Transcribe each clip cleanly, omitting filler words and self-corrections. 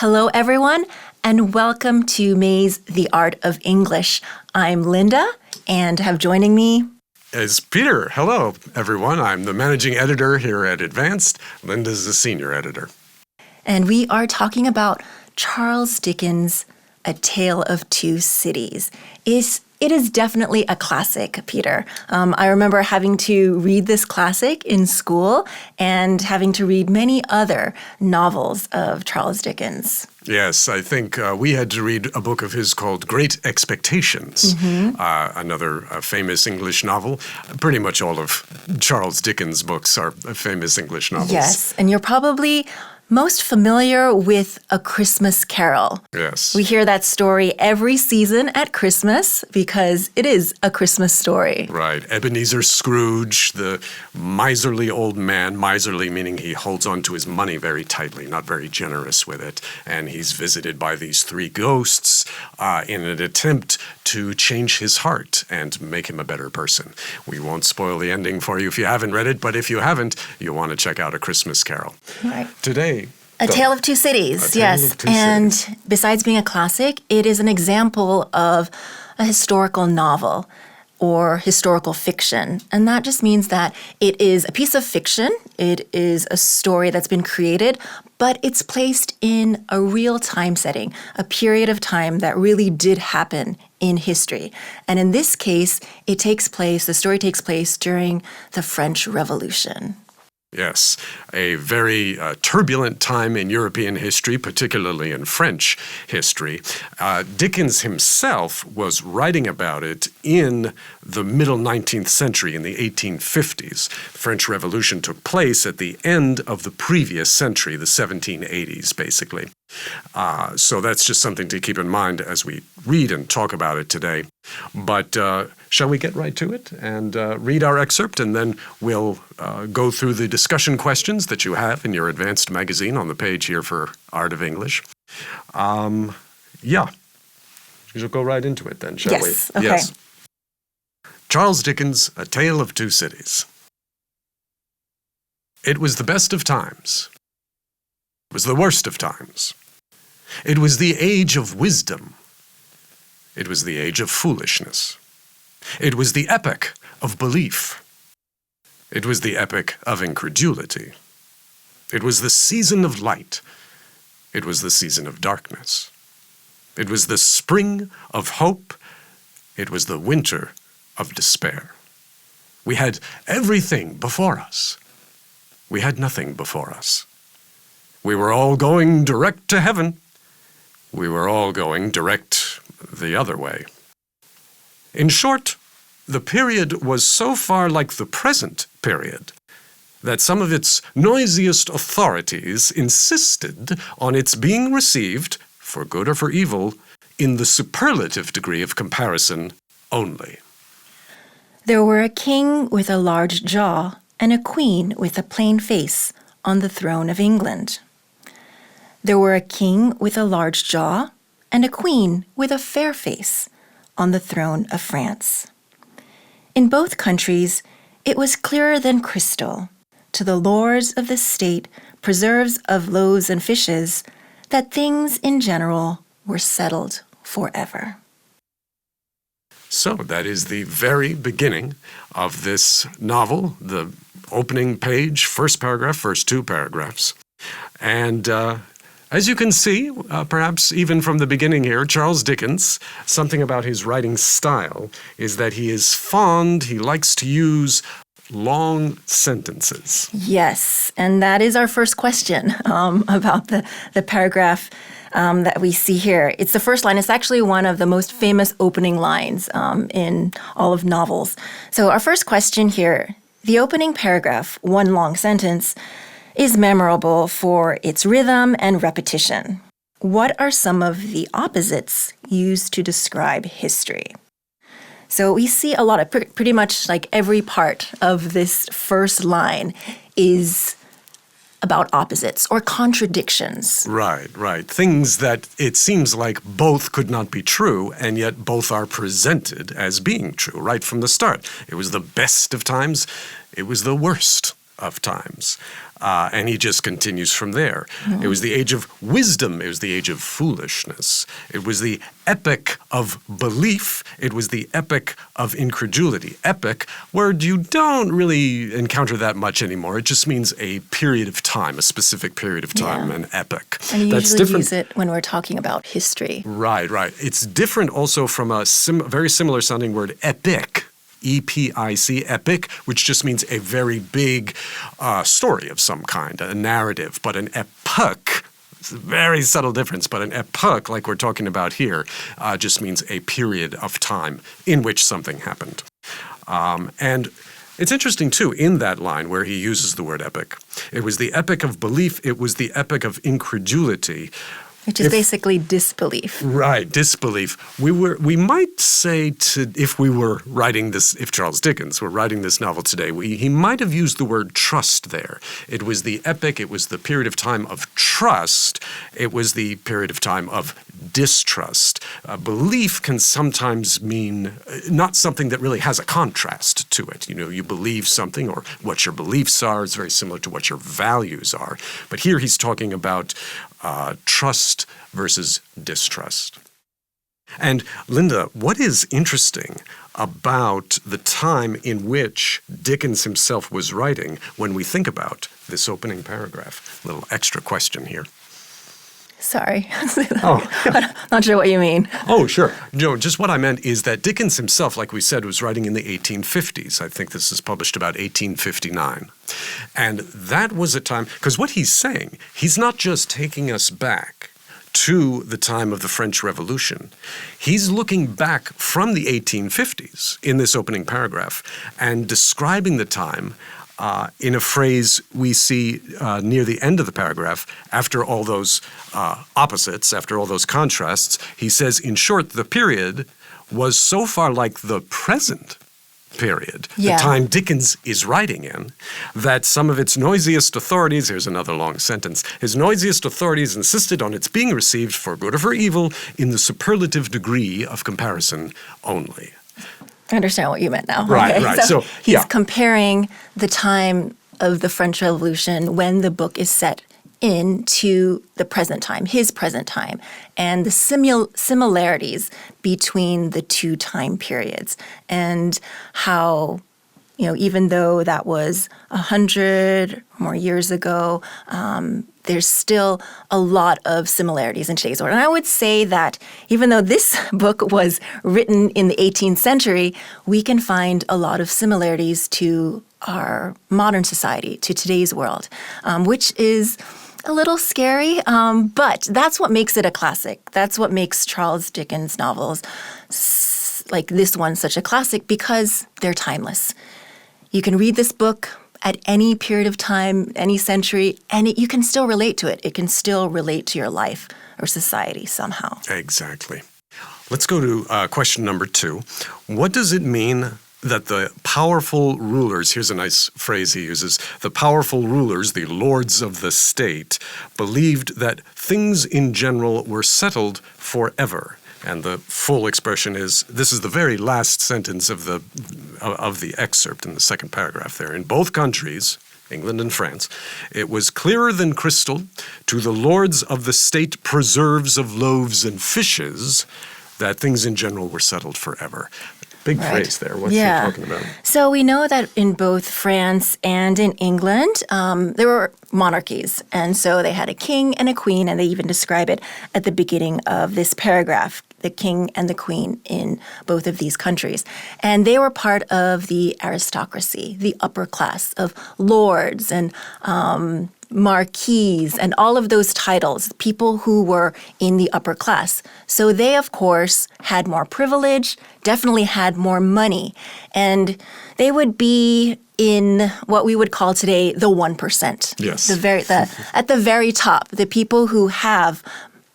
Hello, everyone, and welcome to May's The Art of English. I'm Linda, and have joining me is Peter. Hello, everyone. I'm the managing editor here at Advanced. Linda's the senior editor. And we are talking about Charles Dickens' A Tale of Two Cities. It is definitely a classic, Peter. I remember having to read this classic in school and having to read many other novels of Charles Dickens. Yes, I think we had to read a book of his called Great Expectations, another famous English novel. Pretty much all of Charles Dickens' books are famous English novels. Yes, and you're probably most familiar with A Christmas Carol. Yes. We hear that story every season at Christmas because it is a Christmas story. Right. Ebenezer Scrooge, the miserly old man, miserly meaning he holds on to his money very tightly, not very generous with it. And he's visited by these three ghosts in an attempt to change his heart and make him a better person. We won't spoil the ending for you if you haven't read it, but if you haven't, you'll want to check out A Christmas Carol. Right. Today, A Tale of Two Cities, yes. And besides being a classic, it is an example of a historical novel or historical fiction. And that just means that it is a piece of fiction. It is a story that's been created, but it's placed in a real time setting, a period of time that really did happen in history. And in this case, the story takes place during the French Revolution. Yes, a very turbulent time in European history, particularly in French history. Dickens himself was writing about it in the middle 19th century, in the 1850s. The French Revolution took place at the end of the previous century, the 1780s, basically. So that's just something to keep in mind as we read and talk about it today. But shall we get right to it and read our excerpt, and then we'll go through the discussion questions that you have in your Advanced magazine on the page here for Art of English. Yeah, we'll go right into it then, shall we? Okay. Yes. Charles Dickens' A Tale of Two Cities. It was the best of times. It was the worst of times. It was the age of wisdom. It was the age of foolishness. It was the epoch of belief. It was the epoch of incredulity. It was the season of light. It was the season of darkness. It was the spring of hope. It was the winter of despair. We had everything before us. We had nothing before us. We were all going direct to heaven. We were all going direct the other way. In short, the period was so far like the present period that some of its noisiest authorities insisted on its being received, for good or for evil, in the superlative degree of comparison only. There were a king with a large jaw and a queen with a plain face on the throne of England. There were a king with a large jaw and a queen with a fair face on the throne of France. In both countries, it was clearer than crystal to the lords of the state, preserves of loaves and fishes, that things in general were settled forever. So that is the very beginning of this novel, the opening page, first paragraph, first two paragraphs. And as you can see, perhaps even from the beginning here, Charles Dickens, something about his writing style is that he likes to use long sentences. Yes, and that is our first question about the paragraph that we see here. It's the first line. It's actually one of the most famous opening lines in all of novels. So our first question here, the opening paragraph, one long sentence, is memorable for its rhythm and repetition. What are some of the opposites used to describe history? So we see a lot of pretty much like every part of this first line is about opposites or contradictions. Right. Things that it seems like both could not be true, and yet both are presented as being true right from the start. It was the best of times. It was the worst of times. And he just continues from there. It was the age of wisdom. It was the age of foolishness. It was the epoch of belief. It was the epoch of incredulity. Epoch, word you don't really encounter that much anymore. It just means a period of time, a specific period of time, an epoch. And you usually use it when we're talking about history. Right. It's different also from a very similar sounding word, epic. E-P-I-C, epic, which just means a very big story of some kind, a narrative. But an epoch, it's a very subtle difference, but an epoch, like we're talking about here, just means a period of time in which something happened. And it's interesting, too, in that line where he uses the word epic. It was the epoch of belief. It was the epoch of incredulity. Which is basically disbelief. Right, disbelief. We might say if Charles Dickens were writing this novel today, he might have used the word trust there. It was the epoch, it was the period of time of trust, it was the period of time of distrust. Belief can sometimes mean not something that really has a contrast to it. You believe something, or what your beliefs are is very similar to what your values are. But here he's talking about trust versus distrust. And Linda, what is interesting about the time in which Dickens himself was writing when we think about this opening paragraph? A little extra question here. Sorry. I'm not sure what you mean. Oh, sure. No, just what I meant is that Dickens himself, like we said, was writing in the 1850s. I think this is published about 1859. And that was a time, because what he's saying, he's not just taking us back to the time of the French Revolution. He's looking back from the 1850s in this opening paragraph and describing the time in a phrase we see near the end of the paragraph. After all those opposites, after all those contrasts, he says, in short, the period was so far like the present period, the time Dickens is writing in, that some of its noisiest authorities, here's another long sentence, his noisiest authorities insisted on its being received for good or for evil in the superlative degree of comparison only. I understand what you meant now. Right, okay. right. So he's comparing the time of the French Revolution when the book is set into the present time, his present time, and the similarities between the two time periods, and how, even though that was 100 more years ago, there's still a lot of similarities in today's world. And I would say that even though this book was written in the 18th century, we can find a lot of similarities to our modern society, to today's world, which is a little scary, but that's what makes it a classic. That's what makes Charles Dickens' novels, like this one, such a classic, because they're timeless. You can read this book at any period of time, any century, and you can still relate to it. It can still relate to your life or society somehow. Exactly. Let's go to question number 2. What does it mean that the powerful rulers, here's a nice phrase he uses, the powerful rulers, the lords of the state, believed that things in general were settled forever? And the full expression is, this is the very last sentence of the excerpt in the second paragraph there. In both countries, England and France, it was clearer than crystal to the lords of the state preserves of loaves and fishes that things in general were settled forever. Big phrase there. What's he talking about? So we know that in both France and in England, there were monarchies. And so they had a king and a queen, and they even describe it at the beginning of this paragraph, the king and the queen in both of these countries. And they were part of the aristocracy, the upper class of lords and marquises and all of those titles, people who were in the upper class. So they, of course, had more privilege, definitely had more money, and they would be in what we would call today the 1%. Yes. At the very top, the people who have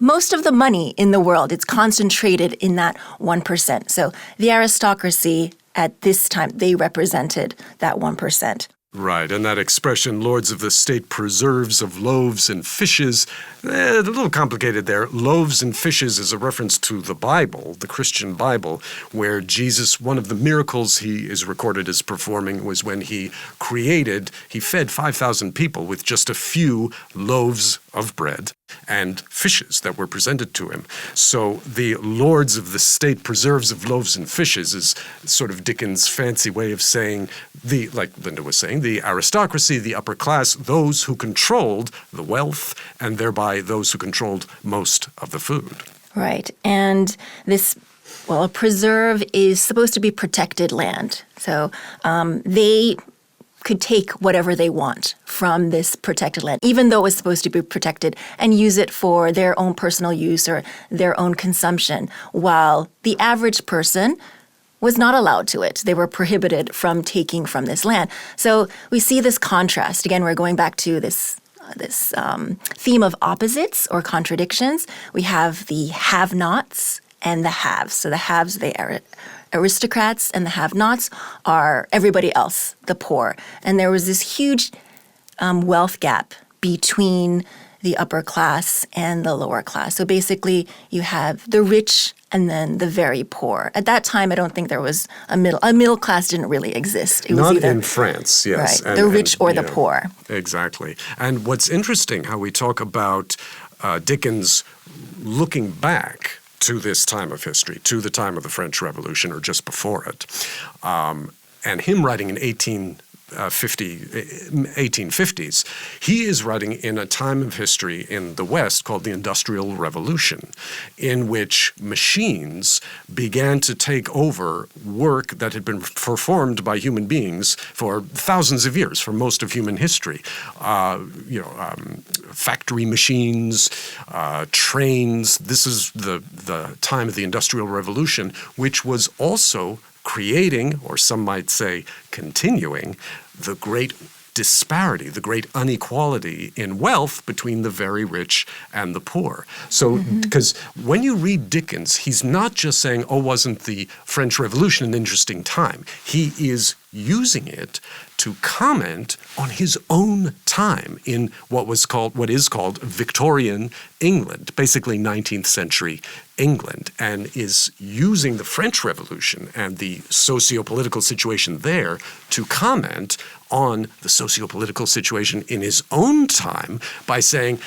most of the money in the world. It's concentrated in that 1%. So the aristocracy at this time, they represented that 1%. Right, and that expression, lords of the state preserves of loaves and fishes, a little complicated there. Loaves and fishes is a reference to the Bible, the Christian Bible, where Jesus, one of the miracles he is recorded as performing was when he fed 5,000 people with just a few loaves of bread and fishes that were presented to him. So the lords of the state preserves of loaves and fishes is sort of Dickens' fancy way of saying, like Linda was saying, the aristocracy, the upper class, those who controlled the wealth and thereby those who controlled most of the food. Right. And a preserve is supposed to be protected land. So they could take whatever they want from this protected land, even though it was supposed to be protected, and use it for their own personal use or their own consumption, while the average person was not allowed to it. They were prohibited from taking from this land. So we see this contrast. Again, we're going back to this theme of opposites or contradictions. We have the have-nots and the haves. So the haves, they are aristocrats, and the have-nots are everybody else, the poor. And there was this huge wealth gap between the upper class and the lower class. So basically, you have the rich and then the very poor. At that time, I don't think there was a middle class didn't really exist. It was Not either, in France, yes. Right, the rich or the poor. Exactly. And what's interesting, how we talk about Dickens looking back to this time of history, to the time of the French Revolution or just before it, and him writing in 1850s, he is writing in a time of history in the West called the Industrial Revolution, in which machines began to take over work that had been performed by human beings for thousands of years, for most of human history. Factory machines, trains. This is the time of the Industrial Revolution, which was also creating, or some might say continuing, the great disparity, the great inequality in wealth between the very rich and the poor. So, because when you read Dickens, he's not just saying, oh, wasn't the French Revolution an interesting time? He is using it to comment on his own time in what is called Victorian England, basically 19th century England, and is using the French Revolution and the socio-political situation there to comment on the socio-political situation in his own time by saying,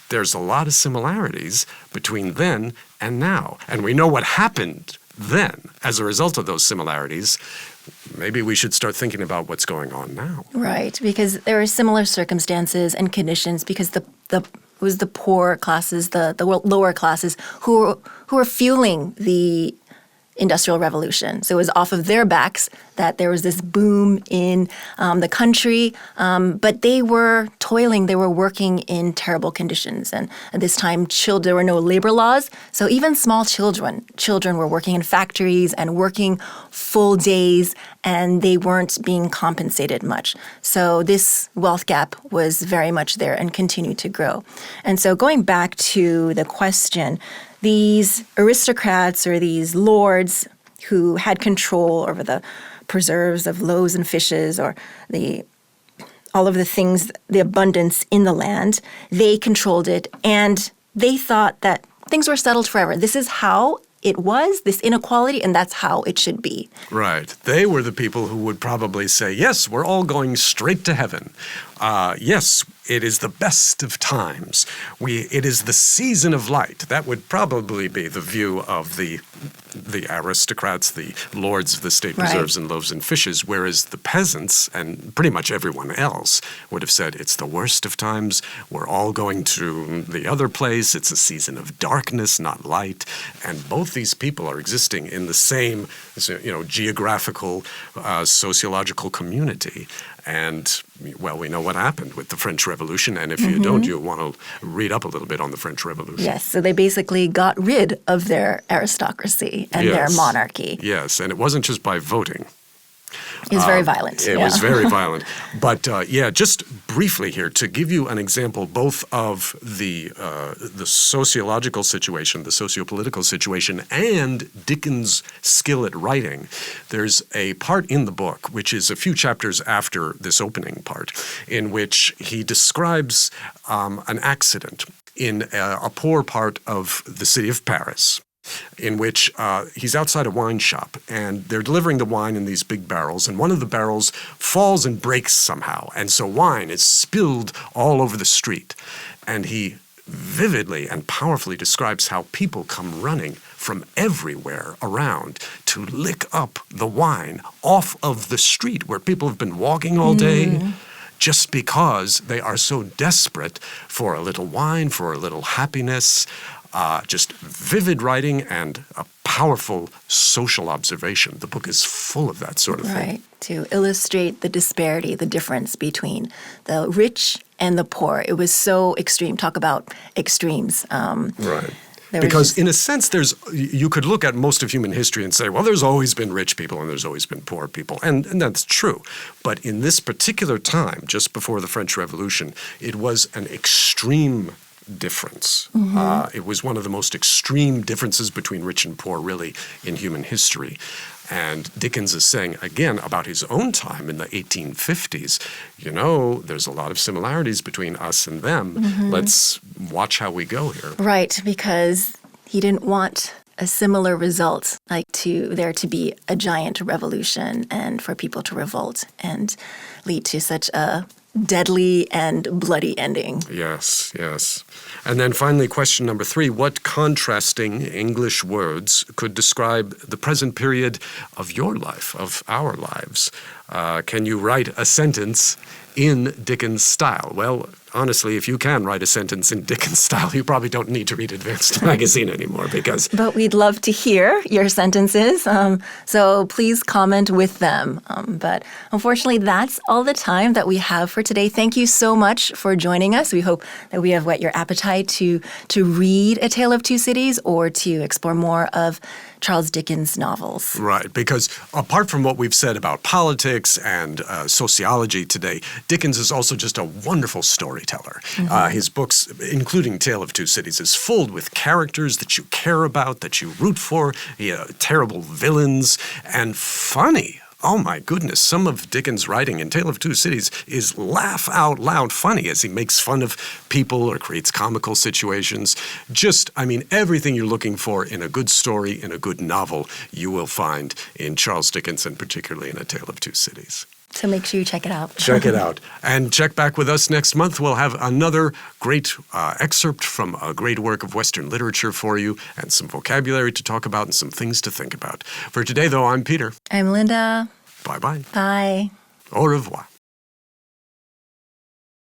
there's a lot of similarities between then and now. And we know what happened then as a result of those similarities. Maybe we should start thinking about what's going on now. Right, because there are similar circumstances and conditions because it was the poor classes, the lower classes who were fueling the Industrial Revolution. So it was off of their backs that there was this boom in the country, but they were toiling, they were working in terrible conditions. And at this time, there were no labor laws, so even small children were working in factories and working full days, and they weren't being compensated much. So this wealth gap was very much there and continued to grow. And so going back to the question, these aristocrats or these lords who had control over the preserves of loaves and fishes or all of the things, the abundance in the land, they controlled it and they thought that things were settled forever. This is how it was, this inequality, and that's how it should be. Right. They were the people who would probably say, yes, we're all going straight to heaven. Yes, it is the best of times. It is the season of light. That would probably be the view of the aristocrats, the lords of the state preserves and loaves and fishes, whereas the peasants and pretty much everyone else would have said it's the worst of times. We're all going to the other place. It's a season of darkness, not light. And both these people are existing in the same, geographical, sociological community. And, well, we know what happened with the French Revolution. And if you don't, you want to read up a little bit on the French Revolution. Yes, so they basically got rid of their aristocracy and their monarchy. Yes, and it wasn't just by voting. It was very violent. It was very violent. But just briefly here, to give you an example both of the sociological situation, the sociopolitical situation, and Dickens' skill at writing, there's a part in the book, which is a few chapters after this opening part, in which he describes an accident in a poor part of the city of Paris, in which he's outside a wine shop, and they're delivering the wine in these big barrels, and one of the barrels falls and breaks somehow, and so wine is spilled all over the street. And he vividly and powerfully describes how people come running from everywhere around to lick up the wine off of the street where people have been walking all day, just because they are so desperate for a little wine, for a little happiness. Just vivid writing and a powerful social observation. The book is full of that sort of thing. Right, to illustrate the disparity, the difference between the rich and the poor. It was so extreme. Talk about extremes. Right. Because in a sense, you could look at most of human history and say, well, there's always been rich people and there's always been poor people. And that's true. But in this particular time, just before the French Revolution, it was an extreme difference. It was one of the most extreme differences between rich and poor, really, in human history. And Dickens is saying, again, about his own time in the 1850s, there's a lot of similarities between us and them. Let's watch how we go here. Right, because he didn't want a similar result, like there to be a giant revolution and for people to revolt and lead to such a deadly and bloody ending. Yes, yes. And then finally, question number 3, what contrasting English words could describe the present period of your life, of our lives? Can you write a sentence in Dickens' style? Well, honestly, if you can write a sentence in Dickens' style, you probably don't need to read Advanced Magazine anymore because... But we'd love to hear your sentences, so please comment with them. But unfortunately, that's all the time that we have for today. Thank you so much for joining us. We hope that we have whet your appetite to read A Tale of Two Cities or to explore more of Charles Dickens' novels. Right, because apart from what we've said about politics and sociology today, Dickens is also just a wonderful storyteller. His books, including Tale of Two Cities, is filled with characters that you care about, that you root for, terrible villains, and funny. Oh my goodness, some of Dickens' writing in Tale of Two Cities is laugh out loud funny as he makes fun of people or creates comical situations. Everything you're looking for in a good story, in a good novel, you will find in Charles Dickens and particularly in A Tale of Two Cities. So make sure you check it out. Check it out. And check back with us next month. We'll have another great excerpt from a great work of Western literature for you and some vocabulary to talk about and some things to think about. For today, though, I'm Peter. I'm Linda. Bye-bye. Bye. Au revoir.